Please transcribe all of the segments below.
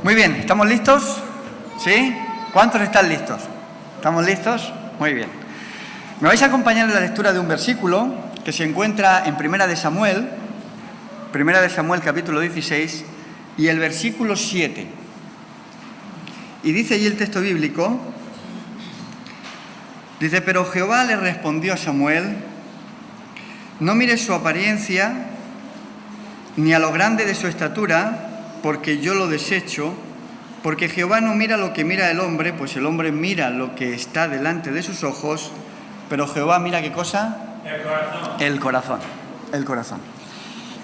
Muy bien, ¿estamos listos? ¿Sí? ¿Cuántos están listos? ¿Estamos listos? Muy bien. Me vais a acompañar en la lectura de un versículo que se encuentra en Primera de Samuel capítulo 16 y el versículo 7. Y dice allí el texto bíblico, dice: pero Jehová le respondió a Samuel: no mires su apariencia ni a lo grande de su estatura, porque yo lo desecho, porque Jehová no mira lo que mira el hombre, pues el hombre mira lo que está delante de sus ojos, pero Jehová mira ¿qué cosa? El corazón. El corazón.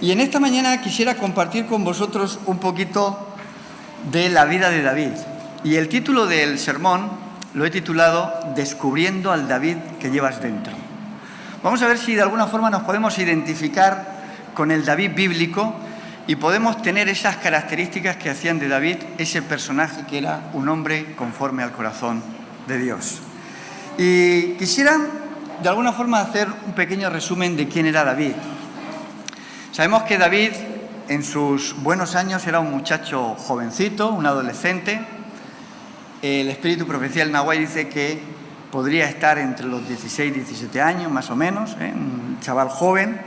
Y en esta mañana quisiera compartir con vosotros un poquito de la vida de David. Y el título del sermón lo he titulado Descubriendo al David que llevas dentro. Vamos a ver si de alguna forma nos podemos identificar con el David bíblico y podemos tener esas características que hacían de David ese personaje que era un hombre conforme al corazón de Dios. Y quisiera de alguna forma hacer un pequeño resumen de quién era David. Sabemos que David en sus buenos años era un muchacho jovencito, un adolescente. El espíritu profecial Nahuay dice que podría estar entre los 16 y 17 años, más o menos, un chaval joven.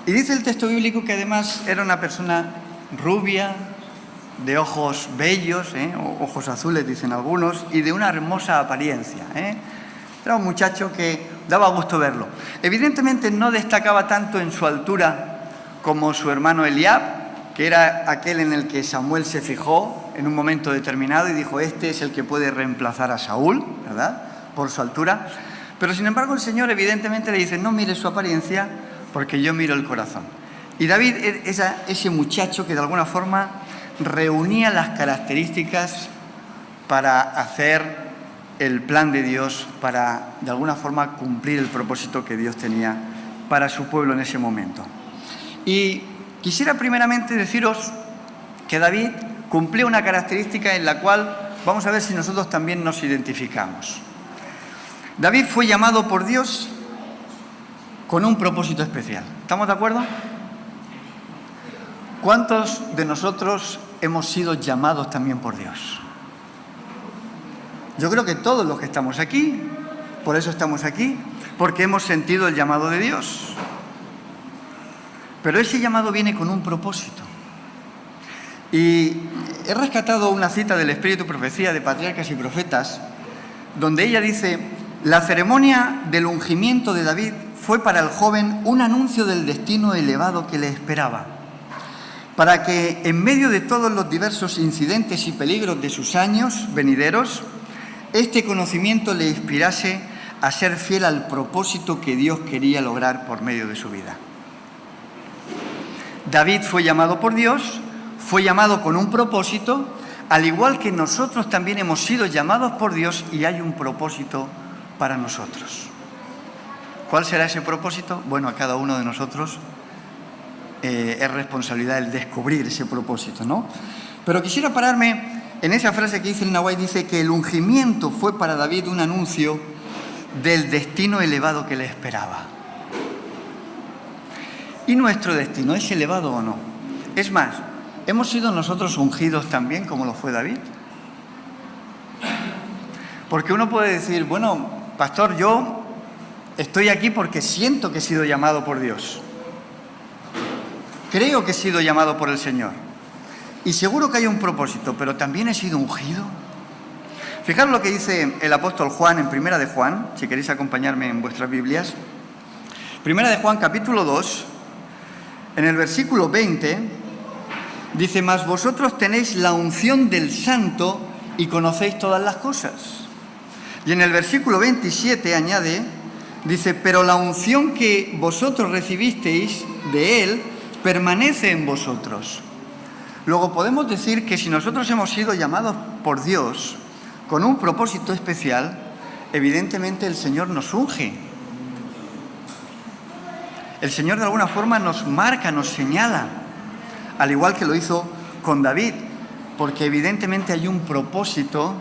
Y dice el texto bíblico que además era una persona rubia, de ojos bellos, ojos azules dicen algunos, y de una hermosa apariencia. Era un muchacho que daba gusto verlo. Evidentemente no destacaba tanto en su altura como su hermano Eliab, que era aquel en el que Samuel se fijó en un momento determinado y dijo: este es el que puede reemplazar a Saúl, ¿verdad?, por su altura. Pero sin embargo el Señor evidentemente le dice: no mires su apariencia, porque yo miro el corazón. Y David es ese muchacho que de alguna forma reunía las características para hacer el plan de Dios, para de alguna forma cumplir el propósito que Dios tenía para su pueblo en ese momento. Y quisiera primeramente deciros que David cumplía una característica en la cual vamos a ver si nosotros también nos identificamos. David fue llamado por Dios con un propósito especial. ¿Estamos de acuerdo? ¿Cuántos de nosotros hemos sido llamados también por Dios? Yo creo que todos los que estamos aquí, por eso estamos aquí, porque hemos sentido el llamado de Dios. Pero ese llamado viene con un propósito. Y he rescatado una cita del Espíritu Profecía de Patriarcas y Profetas, donde ella dice: la ceremonia del ungimiento de David fue para el joven un anuncio del destino elevado que le esperaba, para que en medio de todos los diversos incidentes y peligros de sus años venideros, este conocimiento le inspirase a ser fiel al propósito que Dios quería lograr por medio de su vida. David fue llamado por Dios, fue llamado con un propósito, al igual que nosotros también hemos sido llamados por Dios y hay un propósito para nosotros. ¿Cuál será ese propósito? Bueno, a cada uno de nosotros es responsabilidad el descubrir ese propósito, ¿no? Pero quisiera pararme en esa frase que dice el Nahuay, dice que el ungimiento fue para David un anuncio del destino elevado que le esperaba. ¿Y nuestro destino es elevado o no? Es más, ¿hemos sido nosotros ungidos también como lo fue David? Porque uno puede decir: bueno, pastor, yo estoy aquí porque siento que he sido llamado por Dios. Creo que he sido llamado por el Señor. Y seguro que hay un propósito, pero también he sido ungido. Fijaros lo que dice el apóstol Juan en Primera de Juan, si queréis acompañarme en vuestras Biblias. Primera de Juan, capítulo 2, en el versículo 20, dice: mas vosotros tenéis la unción del Santo y conocéis todas las cosas. Y en el versículo 27 añade, dice: pero la unción que vosotros recibisteis de Él permanece en vosotros. Luego podemos decir que si nosotros hemos sido llamados por Dios con un propósito especial, evidentemente el Señor nos unge. El Señor de alguna forma nos marca, nos señala, al igual que lo hizo con David, porque evidentemente hay un propósito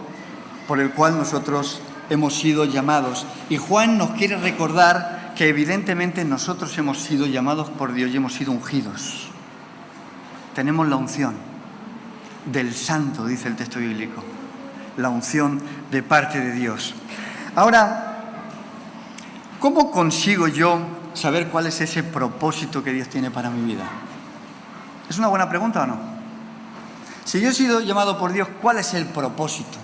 por el cual nosotros hemos sido llamados. Y Juan nos quiere recordar que evidentemente nosotros hemos sido llamados por Dios y hemos sido ungidos. Tenemos la unción. del Santo, dice el texto bíblico. La unción de parte de Dios. Ahora, ¿cómo consigo yo saber cuál es ese propósito que Dios tiene para mi vida? ¿Es una buena pregunta o no? Si yo he sido llamado por Dios, ¿cuál es el propósito?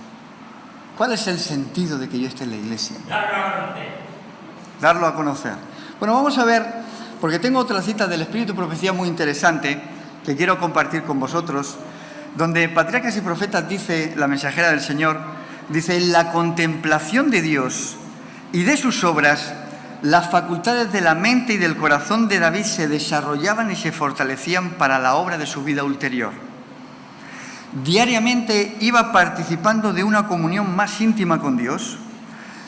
¿Cuál es el sentido de que yo esté en la iglesia? Darlo a conocer. Bueno, vamos a ver, porque tengo otra cita del Espíritu y Profecía muy interesante que quiero compartir con vosotros, donde Patriarcas y Profetas dice, la mensajera del Señor, dice: en la contemplación de Dios y de sus obras, las facultades de la mente y del corazón de David se desarrollaban y se fortalecían para la obra de su vida ulterior. Diariamente iba participando de una comunión más íntima con Dios.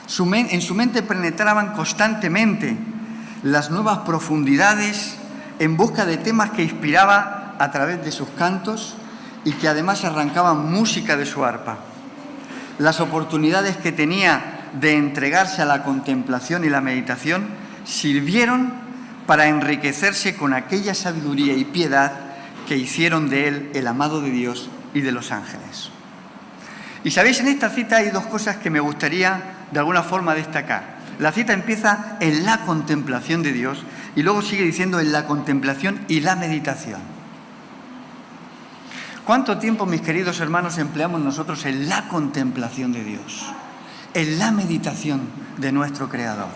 En su mente penetraban constantemente las nuevas profundidades en busca de temas que inspiraba a través de sus cantos y que además arrancaban música de su arpa. Las oportunidades que tenía de entregarse a la contemplación y la meditación sirvieron para enriquecerse con aquella sabiduría y piedad que hicieron de él el amado de Dios y de los ángeles. Y sabéis, en esta cita hay dos cosas que me gustaría de alguna forma destacar. La cita empieza en la contemplación de Dios y luego sigue diciendo en la contemplación y la meditación. ¿Cuánto tiempo, mis queridos hermanos, empleamos nosotros en la contemplación de Dios? En la meditación de nuestro Creador.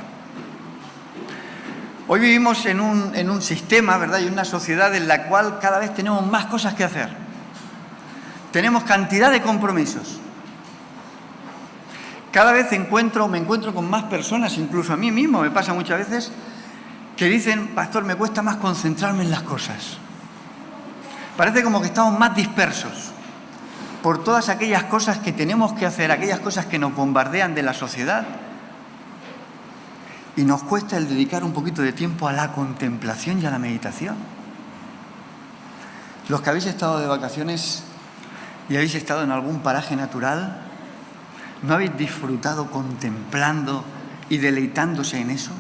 Hoy vivimos en un sistema, ¿verdad? Y una sociedad en la cual cada vez tenemos más cosas que hacer. Tenemos cantidad de compromisos. Cada vez me encuentro con más personas, incluso a mí mismo me pasa muchas veces, que dicen: pastor, me cuesta más concentrarme en las cosas. Parece como que estamos más dispersos por todas aquellas cosas que tenemos que hacer, aquellas cosas que nos bombardean de la sociedad. Y nos cuesta el dedicar un poquito de tiempo a la contemplación y a la meditación. Los que habéis estado de vacaciones y habéis estado en algún paraje natural, ¿no habéis disfrutado contemplando y deleitándose en eso?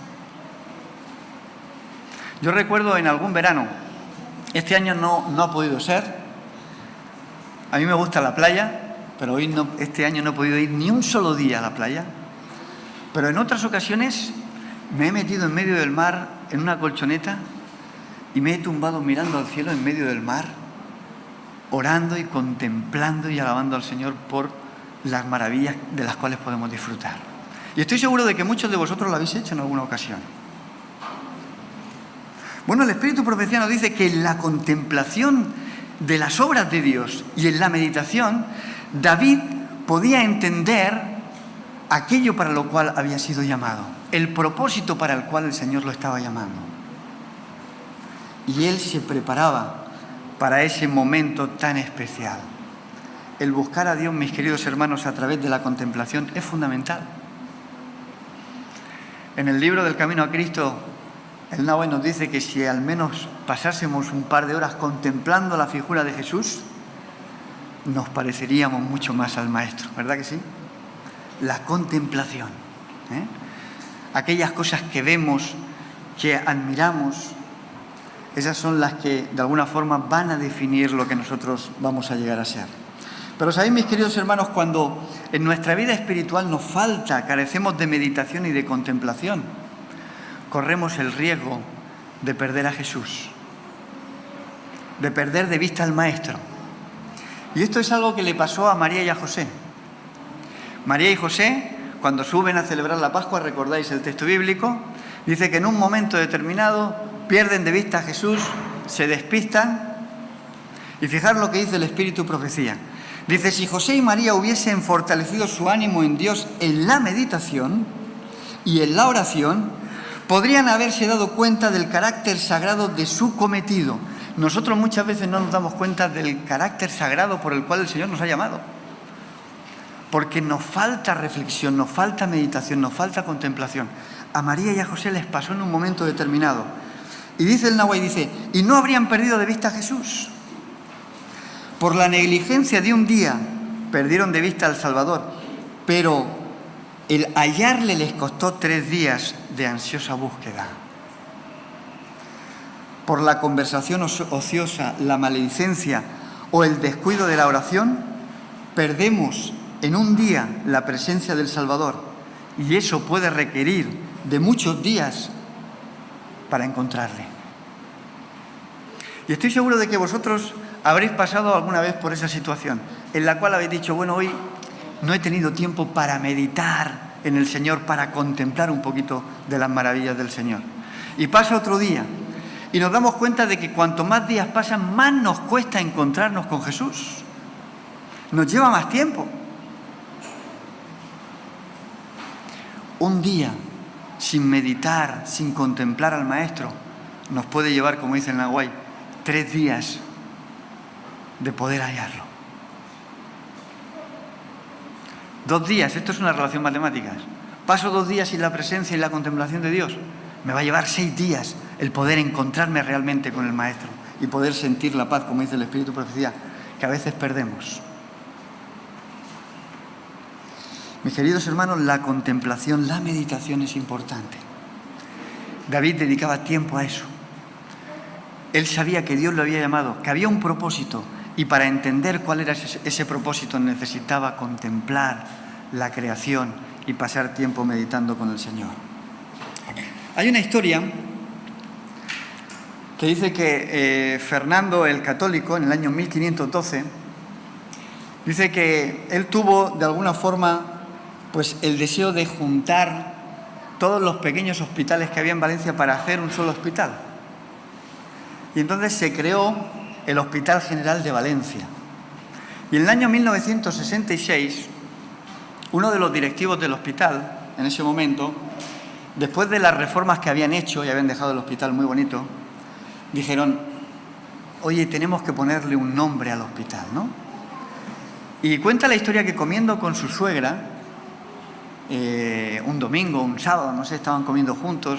Yo recuerdo en algún verano, este año no ha podido ser. A mí me gusta la playa, pero este año no he podido ir ni un solo día a la playa. Pero en otras ocasiones me he metido en medio del mar en una colchoneta y me he tumbado mirando al cielo en medio del mar, orando y contemplando y alabando al Señor por las maravillas de las cuales podemos disfrutar. Y estoy seguro de que muchos de vosotros lo habéis hecho en alguna ocasión. Bueno, el Espíritu Profecía nos dice que en la contemplación de las obras de Dios y en la meditación, David podía entender aquello para lo cual había sido llamado, el propósito para el cual el Señor lo estaba llamando. Y él se preparaba para ese momento tan especial. El buscar a Dios, mis queridos hermanos, a través de la contemplación es fundamental. En el libro del Camino a Cristo, el Nahue nos dice que si al menos pasásemos un par de horas contemplando la figura de Jesús, nos pareceríamos mucho más al Maestro, ¿verdad que sí? La contemplación, aquellas cosas que vemos, que admiramos, esas son las que de alguna forma van a definir lo que nosotros vamos a llegar a ser. Pero sabéis, mis queridos hermanos, cuando en nuestra vida espiritual nos falta, carecemos de meditación y de contemplación, corremos el riesgo de perder a Jesús, de perder de vista al Maestro. Y esto es algo que le pasó a María y a José. María y José, cuando suben a celebrar la Pascua, recordáis el texto bíblico, dice que en un momento determinado pierden de vista a Jesús, se despistan, y fijaros lo que dice el Espíritu Profecía. Dice: si José y María hubiesen fortalecido su ánimo en Dios en la meditación y en la oración, podrían haberse dado cuenta del carácter sagrado de su cometido. Nosotros muchas veces no nos damos cuenta del carácter sagrado por el cual el Señor nos ha llamado. Porque nos falta reflexión, nos falta meditación, nos falta contemplación. A María y a José les pasó en un momento determinado. Y dice el Nahue, dice: y no habrían perdido de vista a Jesús. Por la negligencia de un día perdieron de vista al Salvador, pero el hallarle les costó 3 días de ansiosa búsqueda. Por la conversación ociosa, la maledicencia o el descuido de la oración, perdemos en un día la presencia del Salvador, y eso puede requerir de muchos días para encontrarle. Y estoy seguro de que vosotros habréis pasado alguna vez por esa situación en la cual habéis dicho, bueno, hoy no he tenido tiempo para meditar en el Señor, para contemplar un poquito de las maravillas del Señor. Y pasa otro día y nos damos cuenta de que cuanto más días pasan, más nos cuesta encontrarnos con Jesús. Nos lleva más tiempo. Un día sin meditar, sin contemplar al Maestro, nos puede llevar, como dice en la Guay, 3 días de poder hallarlo. 2 días, esto es una relación matemática. Paso 2 días sin la presencia y la contemplación de Dios. Me va a llevar 6 días el poder encontrarme realmente con el Maestro y poder sentir la paz, como dice el Espíritu Profecía, que a veces perdemos. Mis queridos hermanos, la contemplación, la meditación es importante. David dedicaba tiempo a eso. Él sabía que Dios lo había llamado, que había un propósito, y para entender cuál era ese propósito necesitaba contemplar la creación y pasar tiempo meditando con el Señor. Hay una historia que dice que Fernando el Católico, en el año 1512, dice que él tuvo de alguna forma pues el deseo de juntar todos los pequeños hospitales que había en Valencia para hacer un solo hospital. Y entonces se creó el Hospital General de Valencia. Y en el año 1966, uno de los directivos del hospital, en ese momento, después de las reformas que habían hecho y habían dejado el hospital muy bonito, dijeron, oye, tenemos que ponerle un nombre al hospital, ¿no? Y cuenta la historia que comiendo con su suegra, un domingo, un sábado, no sé, estaban comiendo juntos,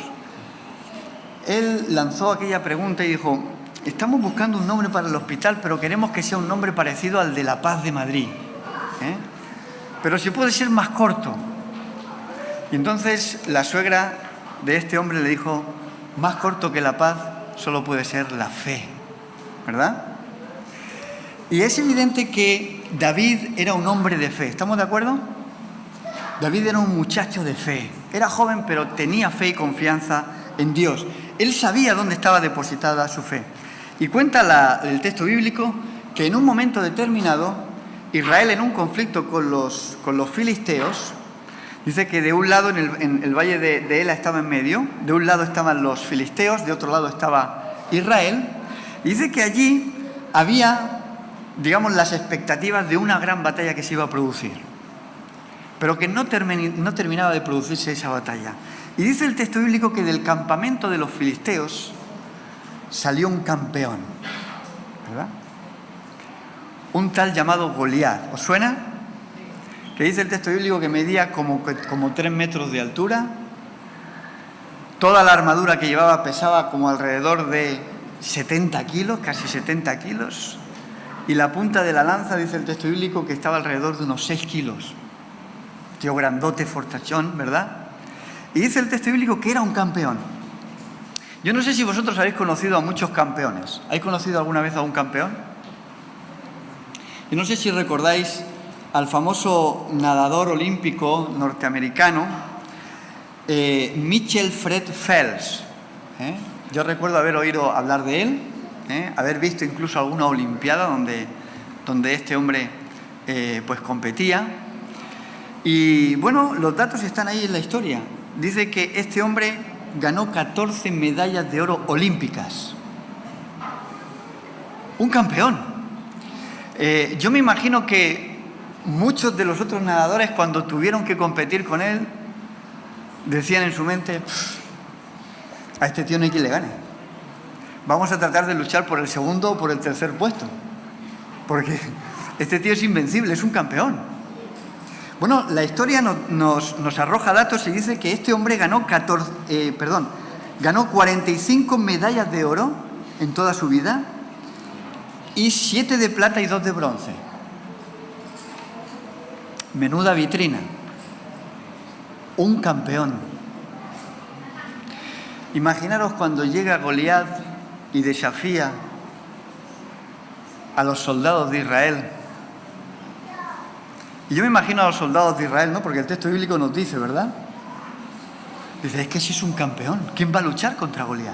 él lanzó aquella pregunta y dijo, estamos buscando un nombre para el hospital, pero queremos que sea un nombre parecido al de La Paz de Madrid, pero si puede ser más corto. Y entonces la suegra de este hombre le dijo, más corto que La Paz solo puede ser la fe, ¿verdad? Y es evidente que David era un hombre de fe, ¿estamos de acuerdo? David era un muchacho de fe, era joven pero tenía fe y confianza en Dios. Él sabía dónde estaba depositada su fe. Y cuenta el texto bíblico que en un momento determinado, Israel en un conflicto con los filisteos, dice que de un lado, en el valle de Ela estaba en medio, de un lado estaban los filisteos, de otro lado estaba Israel, y dice que allí había, digamos, las expectativas de una gran batalla que se iba a producir, pero que no terminaba de producirse esa batalla. Y dice el texto bíblico que del campamento de los filisteos salió un campeón, ¿verdad? Un tal llamado Goliat. ¿Os suena? Que dice el texto bíblico que medía como 3 metros de altura. Toda la armadura que llevaba pesaba como alrededor de 70 kilos, casi 70 kilos. Y la punta de la lanza, dice el texto bíblico, que estaba alrededor de unos 6 kilos. Tío grandote, fortachón, ¿verdad? Y dice el texto bíblico que era un campeón. Yo no sé si vosotros habéis conocido a muchos campeones. ¿Habéis conocido alguna vez a un campeón? Yo no sé si recordáis al famoso nadador olímpico norteamericano, Michael Fred Phelps. Yo recuerdo haber oído hablar de él, haber visto incluso alguna olimpiada donde este hombre pues competía. Y bueno, los datos están ahí en la historia. Dice que este hombre ganó 14 medallas de oro olímpicas. Un campeón. Yo me imagino que muchos de los otros nadadores, cuando tuvieron que competir con él, decían en su mente, a este tío no hay quien le gane. Vamos a tratar de luchar por el segundo o por el tercer puesto, porque este tío es invencible, es un campeón. Bueno, la historia nos arroja datos y dice que este hombre ganó 45 medallas de oro en toda su vida y 7 de plata y 2 de bronce. Menuda vitrina. Un campeón. Imaginaros cuando llega Goliat y desafía a los soldados de Israel. Y yo me imagino a los soldados de Israel, ¿no? Porque el texto bíblico nos dice, ¿verdad? Dice, es que ese es un campeón. ¿Quién va a luchar contra Goliat?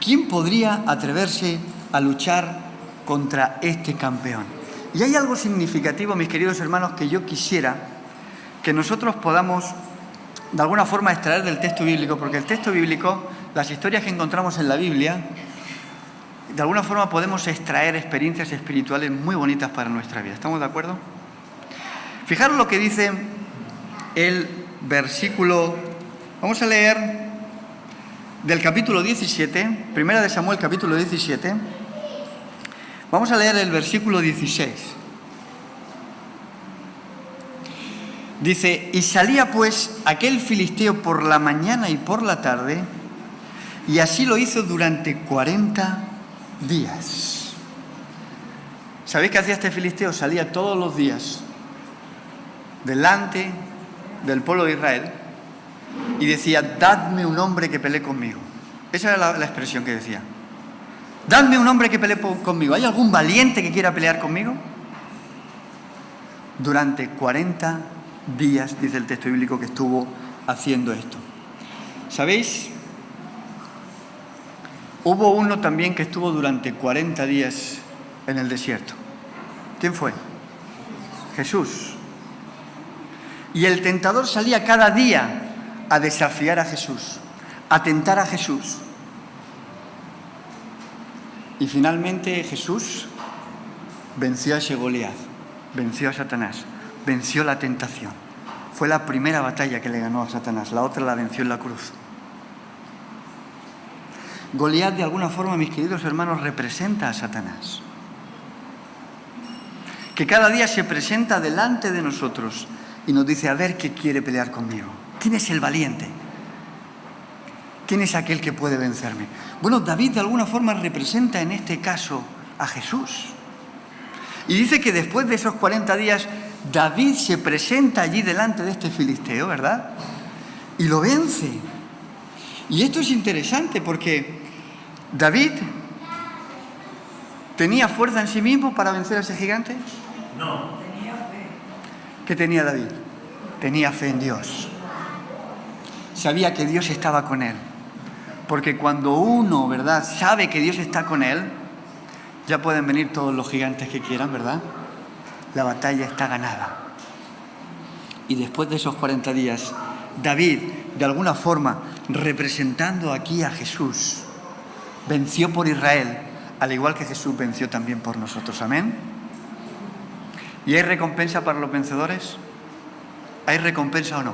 ¿Quién podría atreverse a luchar contra este campeón? Y hay algo significativo, mis queridos hermanos, que yo quisiera que nosotros podamos, de alguna forma, extraer del texto bíblico, porque el texto bíblico, las historias que encontramos en la Biblia, de alguna forma podemos extraer experiencias espirituales muy bonitas para nuestra vida. ¿Estamos de acuerdo? Fijaros lo que dice el versículo, vamos a leer del capítulo 17, Primera de Samuel, capítulo 17, vamos a leer el versículo 16. Dice, y salía pues aquel filisteo por la mañana y por la tarde, y así lo hizo durante 40 días. ¿Sabéis qué hacía este filisteo? Salía todos los días delante del pueblo de Israel y decía, dadme un hombre que pelee conmigo. Esa era la expresión que decía. Dadme un hombre que pelee conmigo. ¿Hay algún valiente que quiera pelear conmigo? Durante 40 días, dice el texto bíblico, que estuvo haciendo esto. ¿Sabéis? Hubo uno también que estuvo durante 40 días en el desierto. ¿Quién fue? Jesús. Y el tentador salía cada día a desafiar a Jesús, a tentar a Jesús. Y finalmente Jesús venció a ese Goliat, venció a Satanás, venció la tentación. Fue la primera batalla que le ganó a Satanás, la otra la venció en la cruz. Goliat, de alguna forma, mis queridos hermanos, representa a Satanás, que cada día se presenta delante de nosotros y nos dice, a ver qué quiere pelear conmigo. ¿Quién es el valiente? ¿Quién es aquel que puede vencerme? Bueno, David de alguna forma representa en este caso a Jesús. Y dice que después de esos 40 días, David se presenta allí delante de este filisteo, ¿verdad? Y lo vence. Y esto es interesante porque David tenía fuerza en sí mismo para vencer a ese gigante. No. ¿Qué tenía David? Tenía fe en Dios. Sabía que Dios estaba con él. Porque cuando uno, ¿verdad?, sabe que Dios está con él, ya pueden venir todos los gigantes que quieran, ¿verdad? La batalla está ganada. Y después de esos 40 días, David, de alguna forma, representando aquí a Jesús, venció por Israel, al igual que Jesús venció también por nosotros. ¿Amén? ¿Y hay recompensa para los vencedores? ¿Hay recompensa o no?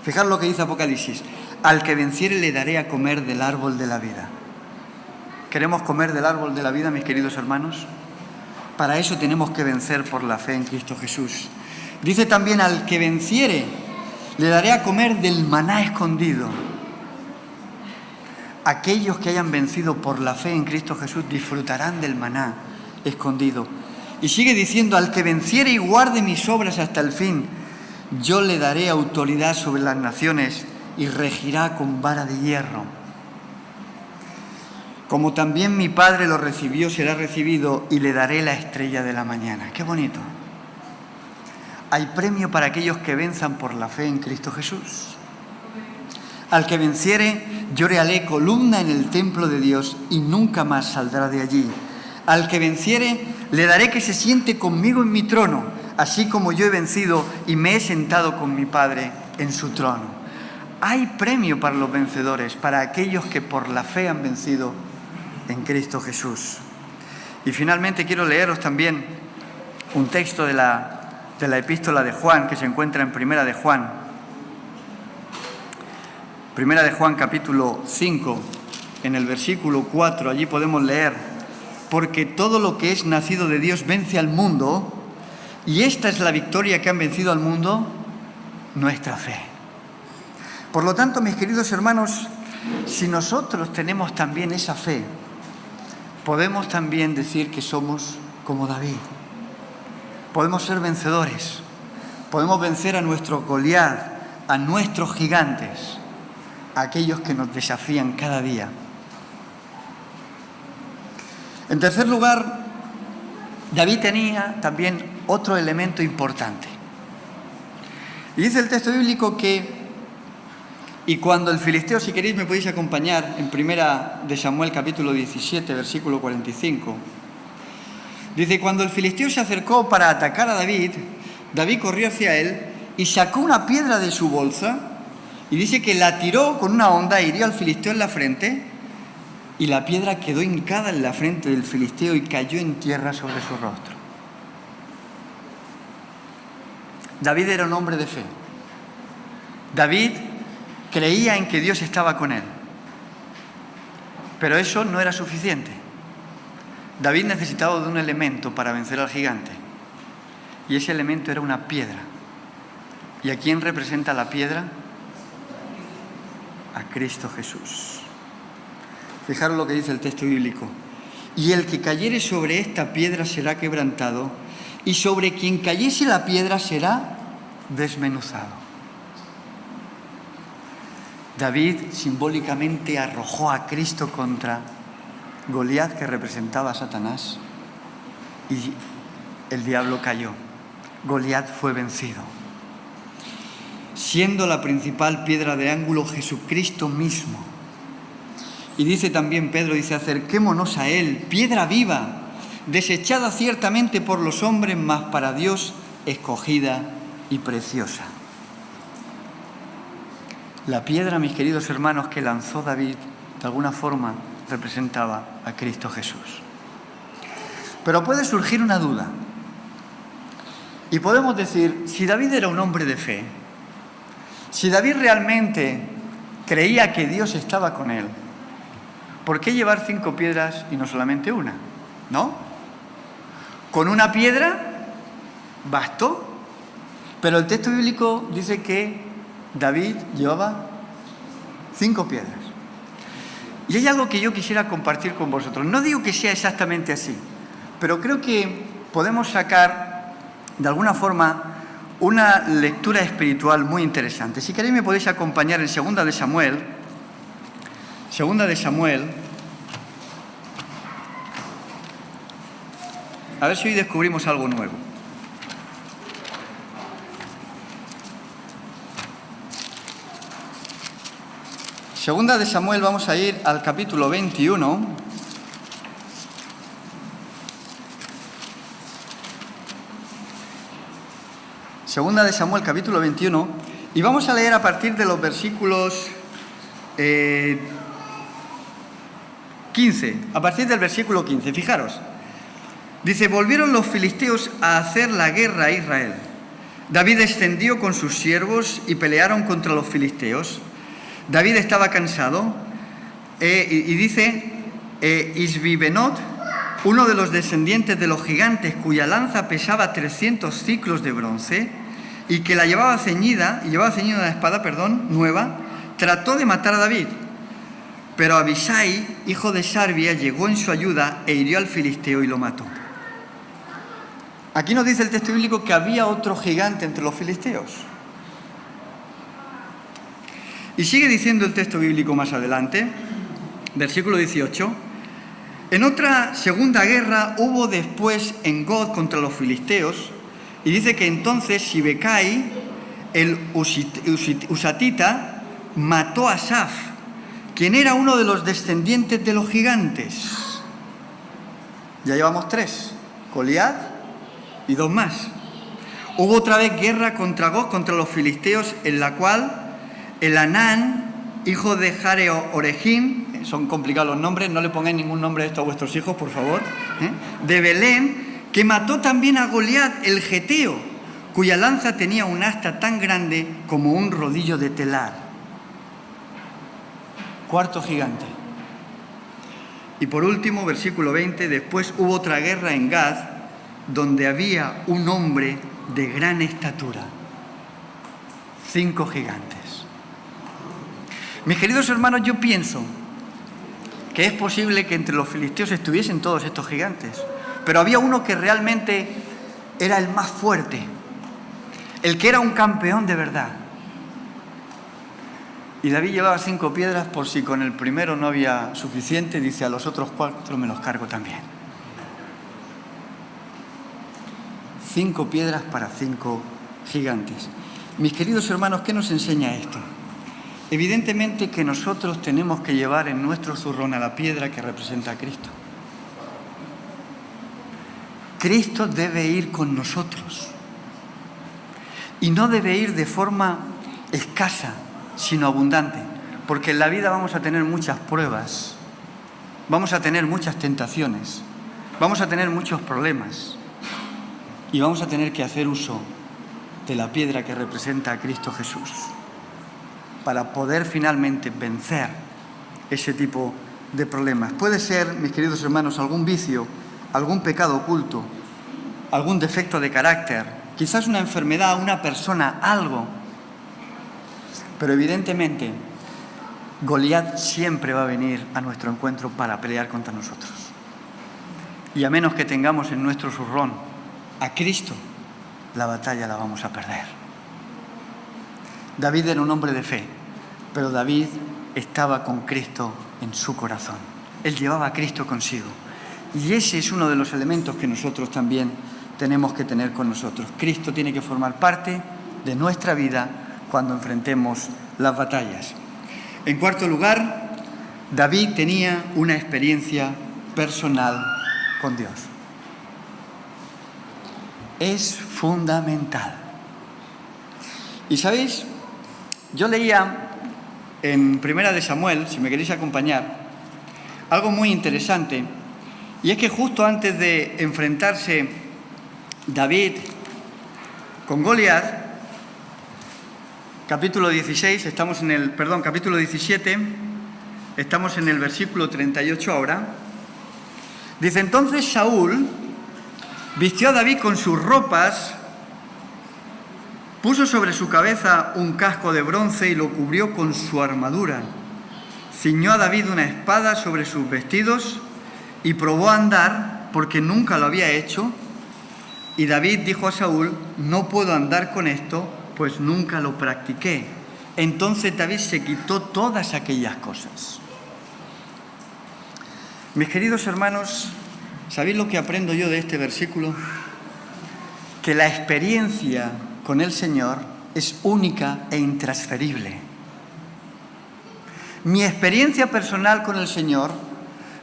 Fijaros lo que dice Apocalipsis. Al que venciere le daré a comer del árbol de la vida. ¿Queremos comer del árbol de la vida, mis queridos hermanos? Para eso tenemos que vencer por la fe en Cristo Jesús. Dice también, al que venciere le daré a comer del maná escondido. Aquellos que hayan vencido por la fe en Cristo Jesús disfrutarán del maná escondido. Y sigue diciendo, al que venciere y guarde mis obras hasta el fin, yo le daré autoridad sobre las naciones y regirá con vara de hierro. Como también mi Padre lo recibió, será recibido, y le daré la estrella de la mañana. ¡Qué bonito! Hay premio para aquellos que venzan por la fe en Cristo Jesús. Al que venciere, yo le haré columna en el templo de Dios y nunca más saldrá de allí. Al que venciere, le daré que se siente conmigo en mi trono, así como yo he vencido y me he sentado con mi Padre en su trono. Hay premio para los vencedores, para aquellos que por la fe han vencido en Cristo Jesús. Y finalmente quiero leeros también un texto de la epístola de Juan, que se encuentra en Primera de Juan. Primera de Juan, capítulo 5, en el versículo 4, allí podemos leer: porque todo lo que es nacido de Dios vence al mundo, y esta es la victoria que han vencido al mundo, nuestra fe. Por lo tanto, mis queridos hermanos, si nosotros tenemos también esa fe, podemos también decir que somos como David. Podemos ser vencedores, podemos vencer a nuestro Goliat, a nuestros gigantes, a aquellos que nos desafían cada día. En tercer lugar, David tenía también otro elemento importante. Y dice el texto bíblico que, y cuando el filisteo, si queréis me podéis acompañar en 1 de Samuel capítulo 17, versículo 45, dice, cuando el filisteo se acercó para atacar a David, David corrió hacia él y sacó una piedra de su bolsa y dice que la tiró con una honda e hirió al filisteo en la frente y la piedra quedó hincada en la frente del filisteo y cayó en tierra sobre su rostro. David era un hombre de fe. David creía en que Dios estaba con él. Pero eso no era suficiente. David necesitaba de un elemento para vencer al gigante. Y ese elemento era una piedra. ¿Y a quién representa la piedra? A Cristo Jesús. Fijaros lo que dice el texto bíblico. Y el que cayere sobre esta piedra será quebrantado, y sobre quien cayese la piedra será desmenuzado. David simbólicamente arrojó a Cristo contra Goliat, que representaba a Satanás, y el diablo cayó. Goliat fue vencido. Siendo la principal piedra de ángulo Jesucristo mismo. Y dice también Pedro, dice, acerquémonos a él, piedra viva, desechada ciertamente por los hombres, mas para Dios escogida y preciosa. La piedra, mis queridos hermanos, que lanzó David, de alguna forma representaba a Cristo Jesús. Pero puede surgir una duda. Y podemos decir, si David era un hombre de fe, si David realmente creía que Dios estaba con él, ¿por qué llevar 5 piedras y no solamente una? ¿No? Con una piedra bastó. Pero el texto bíblico dice que David llevaba 5 piedras. Y hay algo que yo quisiera compartir con vosotros. No digo que sea exactamente así, pero creo que podemos sacar, de alguna forma, una lectura espiritual muy interesante. Si queréis me podéis acompañar en 2 de Samuel. 2 de Samuel. A ver si hoy descubrimos algo nuevo. Segunda de Samuel, vamos a ir al capítulo 21. Segunda de Samuel, capítulo 21. Y vamos a leer a partir de los versículos 15. A partir del versículo 15, fijaros. Dice, volvieron los filisteos a hacer la guerra a Israel. David descendió con sus siervos y pelearon contra los filisteos. David estaba cansado y dice, Isbibenot, uno de los descendientes de los gigantes cuya lanza pesaba 300 ciclos de bronce y que la llevaba ceñida una espada, nueva, trató de matar a David. Pero Abisai, hijo de Sarbia, llegó en su ayuda e hirió al filisteo y lo mató. Aquí nos dice el texto bíblico que había otro gigante entre los filisteos. Y sigue diciendo el texto bíblico más adelante, versículo 18. En otra segunda guerra hubo después en God contra los filisteos, y dice que entonces Sibecai, el Usatita, mató a Asaf, quien era uno de los descendientes de los gigantes. Ya llevamos 3, Goliat y 2 más. Hubo otra vez guerra contra God, contra los filisteos, en la cual el Anán, hijo de Jareo Oregim, son complicados los nombres, no le pongáis ningún nombre de esto a vuestros hijos, por favor, de Belén, que mató también a Goliat, el geteo, cuya lanza tenía un asta tan grande como un rodillo de telar. 4 gigante. Y por último, versículo 20, después hubo otra guerra en Gad, donde había un hombre de gran estatura. 5 gigantes. Mis queridos hermanos, yo pienso que es posible que entre los filisteos estuviesen todos estos gigantes, pero había uno que realmente era el más fuerte, el que era un campeón de verdad. Y David llevaba 5 piedras por si con el primero no había suficiente, dice, a los otros 4 me los cargo también. 5 piedras para 5 gigantes. Mis queridos hermanos, ¿qué nos enseña esto? Evidentemente que nosotros tenemos que llevar en nuestro zurrón a la piedra que representa a Cristo. Cristo debe ir con nosotros. Y no debe ir de forma escasa, sino abundante. Porque en la vida vamos a tener muchas pruebas, vamos a tener muchas tentaciones, vamos a tener muchos problemas. Y vamos a tener que hacer uso de la piedra que representa a Cristo Jesús para poder finalmente vencer ese tipo de problemas. Puede ser, mis queridos hermanos, algún vicio, algún pecado oculto, algún defecto de carácter, quizás una enfermedad, una persona, algo. Pero evidentemente, Goliat siempre va a venir a nuestro encuentro para pelear contra nosotros. Y a menos que tengamos en nuestro zurrón a Cristo, la batalla la vamos a perder. David era un hombre de fe, pero David estaba con Cristo en su corazón. Él llevaba a Cristo consigo. Y ese es uno de los elementos que nosotros también tenemos que tener con nosotros. Cristo tiene que formar parte de nuestra vida cuando enfrentemos las batallas. En cuarto lugar, David tenía una experiencia personal con Dios. Es fundamental. Y sabéis, yo leía en Primera de Samuel, si me queréis acompañar, algo muy interesante, y es que justo antes de enfrentarse David con Goliat, capítulo 17, estamos en el versículo 38 ahora, dice: entonces Saúl vistió a David con sus ropas, puso sobre su cabeza un casco de bronce y lo cubrió con su armadura. Ciñó a David una espada sobre sus vestidos y probó a andar porque nunca lo había hecho. Y David dijo a Saúl: no puedo andar con esto, pues nunca lo practiqué. Entonces David se quitó todas aquellas cosas. Mis queridos hermanos, ¿sabéis lo que aprendo yo de este versículo? Que la experiencia con el Señor es única e intransferible. Mi experiencia personal con el Señor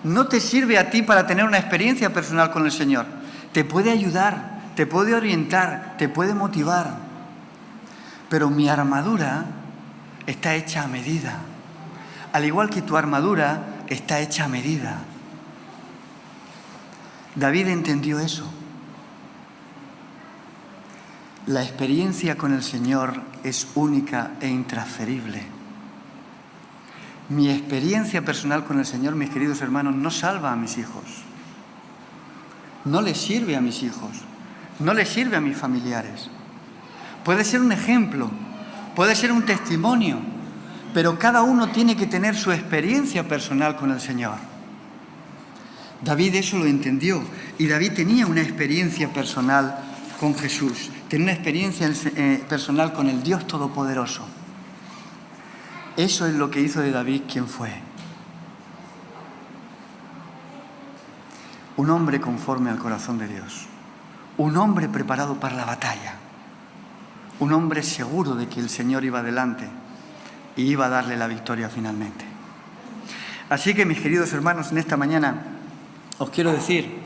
no te sirve a ti para tener una experiencia personal con el Señor. Te puede ayudar, te puede orientar, te puede motivar. Pero mi armadura está hecha a medida. Al igual que tu armadura está hecha a medida. David entendió eso. La experiencia con el Señor es única e intransferible. Mi experiencia personal con el Señor, mis queridos hermanos, no salva a mis hijos. No les sirve a mis hijos. No les sirve a mis familiares. Puede ser un ejemplo, puede ser un testimonio, pero cada uno tiene que tener su experiencia personal con el Señor. David eso lo entendió, y David tenía una experiencia personal con Jesús, tenía una experiencia personal con el Dios Todopoderoso. Eso es lo que hizo de David quien fue. Un hombre conforme al corazón de Dios, un hombre preparado para la batalla, un hombre seguro de que el Señor iba adelante y iba a darle la victoria finalmente. Así que, mis queridos hermanos, en esta mañana os quiero decir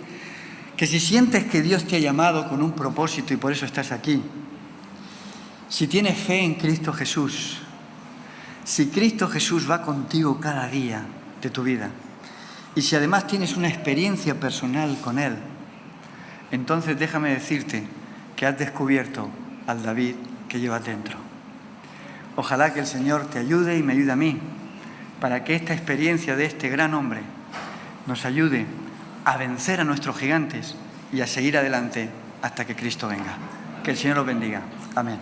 que si sientes que Dios te ha llamado con un propósito y por eso estás aquí, si tienes fe en Cristo Jesús, si Cristo Jesús va contigo cada día de tu vida, y si además tienes una experiencia personal con Él, entonces déjame decirte que has descubierto al David que llevas dentro. Ojalá que el Señor te ayude y me ayude a mí, para que esta experiencia de este gran hombre nos ayude a vencer a nuestros gigantes y a seguir adelante hasta que Cristo venga. Que el Señor los bendiga. Amén.